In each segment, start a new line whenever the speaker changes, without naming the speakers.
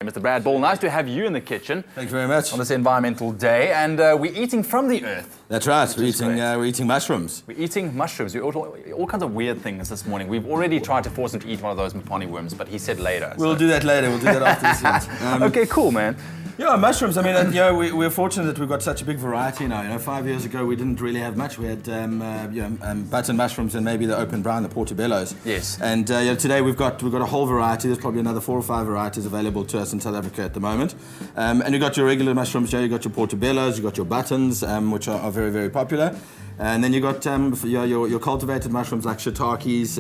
Mr. Brad Ball, nice to have you in the kitchen.
Thank you very much.
On this environmental day, and we're eating from the earth.
That's right, we're eating mushrooms.
We're eating mushrooms. We ate all kinds of weird things this morning. We've already tried to force him to eat one of those Mpani worms, but he said later.
We'll do that later, we'll do that after this event.
Okay, cool, man.
Yeah, mushrooms, I mean, we're fortunate that we've got such a big variety now. 5 years ago we didn't really have much. We had button mushrooms and maybe the open brown, the portobellos.
Yes.
And today we've got a whole variety. There's probably another 4 or 5 varieties available to us in South Africa at the moment. And you've got your regular mushrooms, you've got your portobellos, you've got your buttons, which are very, very popular. And then you've got your cultivated mushrooms like shiitakes,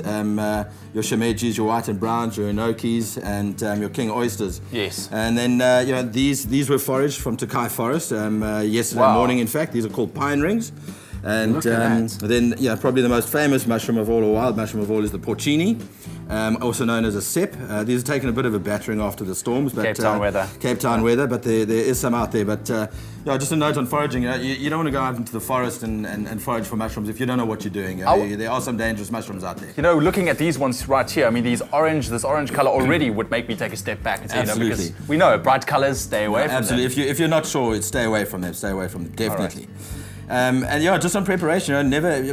your shimejis, your white and browns, your enokis, and your king oysters.
Yes.
And then these were foraged from Takai Forest yesterday morning. In fact, these are called pine rings. And then probably the most famous mushroom of all, or wild mushroom of all, is the porcini, also known as a sep. These are taking a bit of a battering after the storms, but
Cape Town weather,
but there is some out there. But just a note on foraging: you don't want to go out into the forest and forage for mushrooms if you don't know what you're doing. There are some dangerous mushrooms out there.
Looking at these ones right here, I mean, this orange color already would make me take a step back and say,
Absolutely.
Because we know bright colors, stay away from them.
Absolutely. If you're not sure, stay away from them. Stay away from them, definitely. And just on preparation,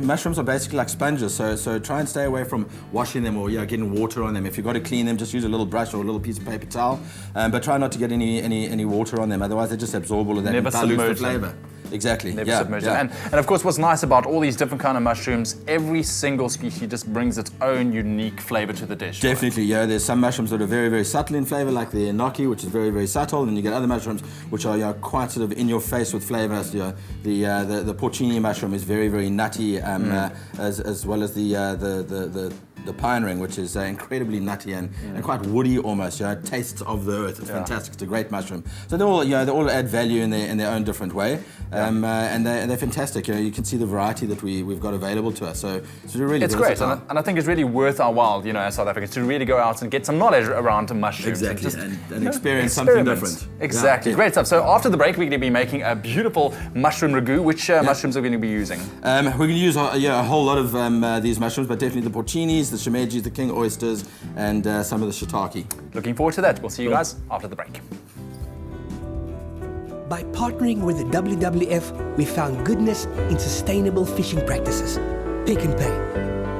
mushrooms are basically like sponges, so try and stay away from washing them or getting water on them. If you've got to clean them, just use a little brush or a little piece of paper towel, but try not to get any water on them, otherwise they just absorb all of that and dilute the flavor. Exactly.
Never submerge them. And of course, what's nice about all these different kind of mushrooms, every single species just brings its own unique flavor to the dish.
Definitely, There's some mushrooms that are very, very subtle in flavor, like the enoki, which is very, very subtle, and you get other mushrooms which are quite sort of in your face with flavor. So, the porcini mushroom is very, very nutty, as well as the pine ring, which is incredibly nutty and quite woody almost. It tastes of the earth. It's fantastic. It's a great mushroom. So they all add value in their own different way, and they're fantastic. You can see the variety that we've got available to us. So it's really
great, and I think it's really worth our while, as South Africans, to really go out and get some knowledge around mushrooms.
Exactly, and experience something different.
Exactly, great stuff. So after the break, we're going to be making a beautiful mushroom ragu. Which mushrooms are we going to be using?
We're going to use a whole lot of these mushrooms, but definitely the porcinis, the shimejis, the king oysters, and some of the shiitake.
Looking forward to that. We'll see you guys after the break.
By partnering with the WWF, we found goodness in sustainable fishing practices. Pick and Pay,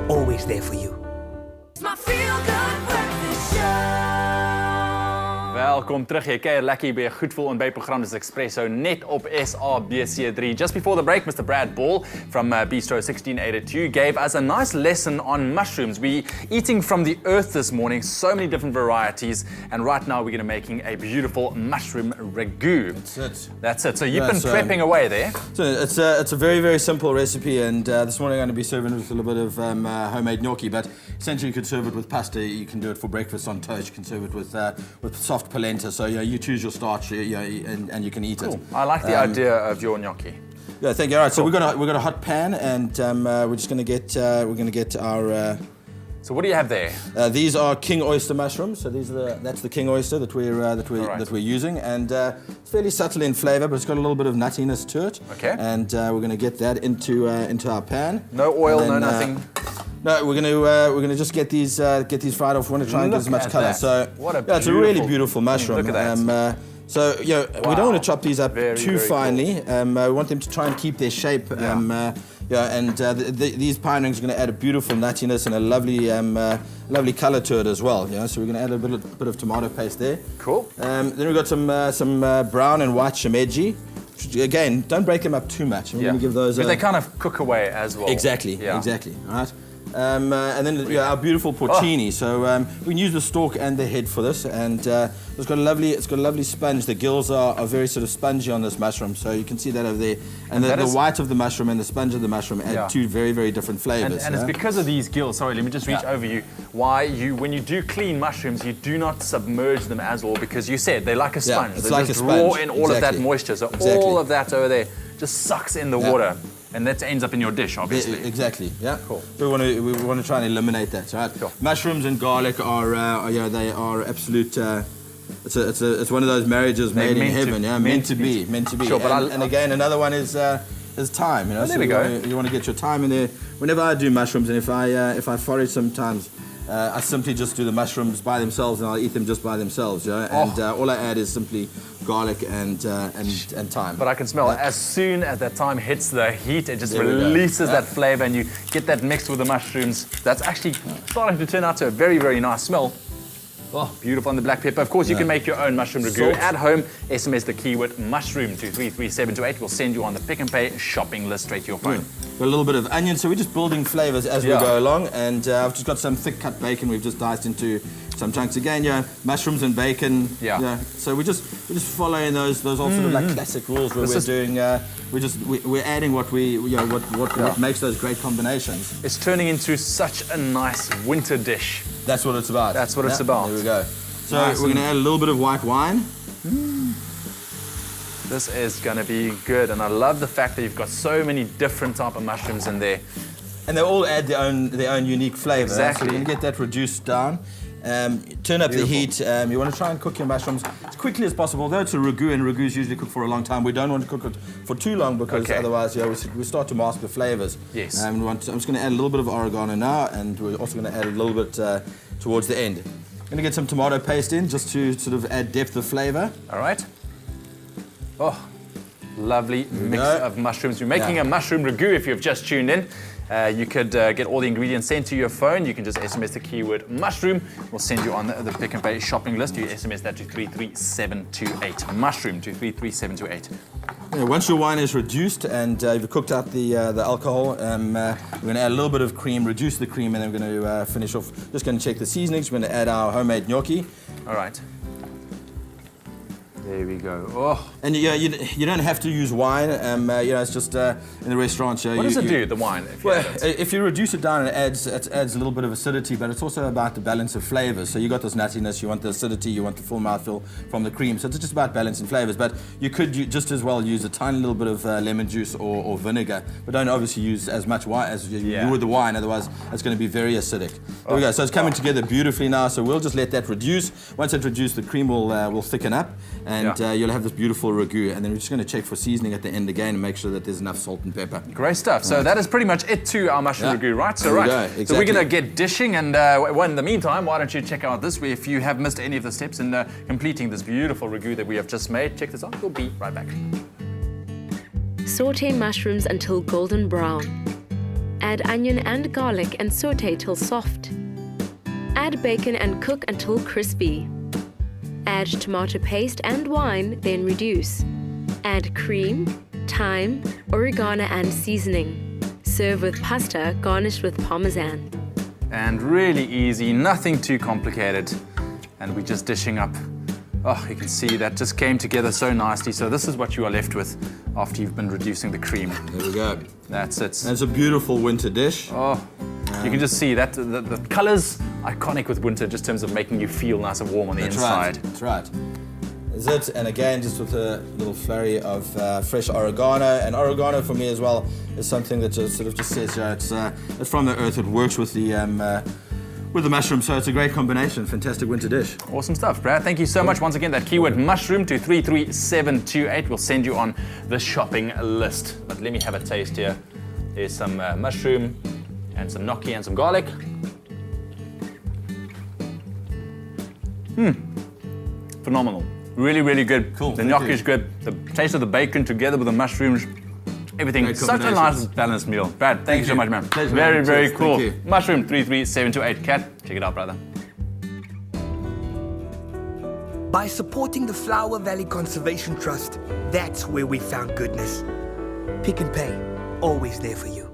always there for you.
It's my feel-good breakfast show.
Welkom terug. Jy kuier lekker by 'n goedvoel ontbytprogram dis Expresso net op SABC3. Just before the break, Mr. Brad Ball from Bistro 1682 gave us a nice lesson on mushrooms. We're eating from the earth this morning, so many different varieties, and right now we're going to be making a beautiful mushroom ragu. That's it. So you've been prepping away there.
So it's a very, very simple recipe, and this morning I'm going to be serving it with a little bit of homemade gnocchi, but essentially you could serve it with pasta, you can do it for breakfast on toast, you can serve it with soft polenta, so you choose your starch and you can eat it.
I like the idea of your gnocchi.
Yeah, thank you. All right, so we've got a hot pan, and we're just going to get our.
So what do you have there?
These are king oyster mushrooms. So that's the king oyster that we're using, and it's fairly subtle in flavour, but it's got a little bit of nuttiness to it.
Okay.
And we're going to get that into our pan.
No oil, no nothing.
No, we're going to just get these fried off. We want to try and get as much colour. So it's a really beautiful mushroom.
Look at that.
So we don't want to chop these up too finely. We want them to try and keep their shape. These pine rings are going to add a beautiful nuttiness and a lovely colour to it as well. So we're going to add a bit of tomato paste there.
Cool.
Then we've got some brown and white shimeji. Again, don't break them up too much. We're going to give those.
Because they kind of cook away as well.
Exactly. All right. And then our beautiful porcini. So we can use the stalk and the head for this, and it's got a lovely sponge. The gills are very sort of spongy on this mushroom, so you can see that over there. And the white of the mushroom and the sponge of the mushroom add two very, very different flavors.
And it's because of these gills. Sorry, let me just reach over you. Why when you do clean mushrooms, you do not submerge them as well, because you said they're like a sponge.
It's
they
like
just
a sponge.
draw in all of that moisture. So all of that over there just sucks in the water. And that ends up in your dish, obviously.
Exactly. Yeah. Cool. We want to try and eliminate that. Right. Cool. Mushrooms and garlic are they are absolute. It's one of those marriages made in heaven. Meant to be.
Sure,
and again, another one is thyme.
There we go.
You want to get your thyme in there. Whenever I do mushrooms, and if I forage sometimes. I simply just do the mushrooms by themselves, and I'll eat them just by themselves. And all I add is simply garlic and thyme.
But I can smell it. As soon as that thyme hits the heat, it just
There we go.
releases that flavor, and you get that mixed with the mushrooms. That's actually starting to turn out to a very, very nice smell. Oh, beautiful. And the black pepper. Of course, you can make your own mushroom ragu
Salt.
at home. SMS the keyword mushroom to 33728. We'll send you on the Pick and Pay shopping list straight to your phone.
Got a little bit of onion, so we're just building flavors as we
Yeah.
go along. And I've just got some thick cut bacon. We've just diced into some chunks again. Mushrooms and bacon.
Yeah.
So we're just following those all sort of like classic rules where
This
we're
is-
doing. We're adding what what makes those great combinations.
It's turning into such a nice winter dish.
That's what it's about.
That's what it's about.
There we go. So
Nice.
we're going to add a little bit of white wine.
This is going to be good, and I love the fact that you've got so many different type of mushrooms in there.
And they all add their own unique flavor.
Exactly.
So we're going to get that reduced down. Turn up the heat. You want to try and cook your mushrooms as quickly as possible. Although it's a ragu, and ragus usually cook for a long time, we don't want to cook it for too long because
Okay.
otherwise we start to mask the flavors.
Yes.
I'm just going to add a little bit of oregano now, and we're also going to add a little bit towards the end. I'm going to get some tomato paste in just to sort of add depth of flavor.
All right. Oh, lovely mix
go.
of mushrooms. You're making
Yeah.
a mushroom ragu if you've just tuned in. You could get all the ingredients sent to your phone. You can just SMS the keyword mushroom. We'll send you on the Pick and Pay shopping list. You SMS that to 33728. Mushroom to 33728.
Once your wine is reduced and you've cooked out the alcohol, we're going to add a little bit of cream, reduce the cream, and then we're going to finish off. Just going to check the seasonings. We're going to add our homemade gnocchi.
All right. There we go. Oh,
And you don't have to use wine. It's just in the restaurants.
what does it do, the wine? If you
Well,
add it?
if you reduce it down, it adds a little bit of acidity, but it's also about the balance of flavors. So you got this nuttiness, you want the acidity, you want the full mouthfeel from the cream. So it's just about balancing flavors. But you could just as well use a tiny little bit of lemon juice or vinegar, but don't obviously use as much wine as you would the wine. Otherwise, it's going to be very acidic. There we go. So it's coming together beautifully now. So we'll just let that reduce. Once it reduces, the cream will thicken up, and you'll have this beautiful ragu. And then we're just going to check for seasoning at the end again and make sure that there's enough salt and pepper.
Great stuff. So that is pretty much it to our mushroom ragu, right? So
There we
right.
go,
So we're
exactly.
going to get dishing, and in the meantime, why don't you check out this? If you have missed any of the steps in completing this beautiful ragu that we have just made, check this out. We'll be right back.
Saute mushrooms until golden brown. Add onion and garlic and saute till soft. Add bacon and cook until crispy. Add tomato paste and wine, then reduce. Add cream, thyme, oregano and seasoning. Serve with pasta garnished with parmesan.
And really easy, nothing too complicated. And we're just dishing up. Oh, you can see that just came together so nicely. So this is what you are left with after you've been reducing the cream.
There we go.
That's it.
And it's a beautiful winter dish.
Oh, you can just see that the colors iconic with winter, just in terms of making you feel nice and warm on the inside.
That's right. Is it? And again, just with a little flurry of fresh oregano. And oregano for me as well is something that just sort of just says, it's from the earth. It works with the mushroom, so it's a great combination. Fantastic winter dish.
Awesome stuff, Brad. Thank you so much. Once again, that keyword mushroom to 33728 will send you on the shopping list. But let me have a taste here. There's some mushroom and some gnocchi and some garlic. Phenomenal. Really, really good.
Cool,
The
thank
gnocchi
you.
is good. The taste of the bacon together with the mushrooms. Everything.
Great
Such a nice
combinations.
balanced meal. Brad, thank you so
you.
much, man.
Pleasure,
Very,
man.
very
Cheers.
cool.
Thank you.
Mushroom 33728. Kat, check it out, brother.
By supporting the Flower Valley Conservation Trust, that's where we found goodness. Pick and Pay, always there for you.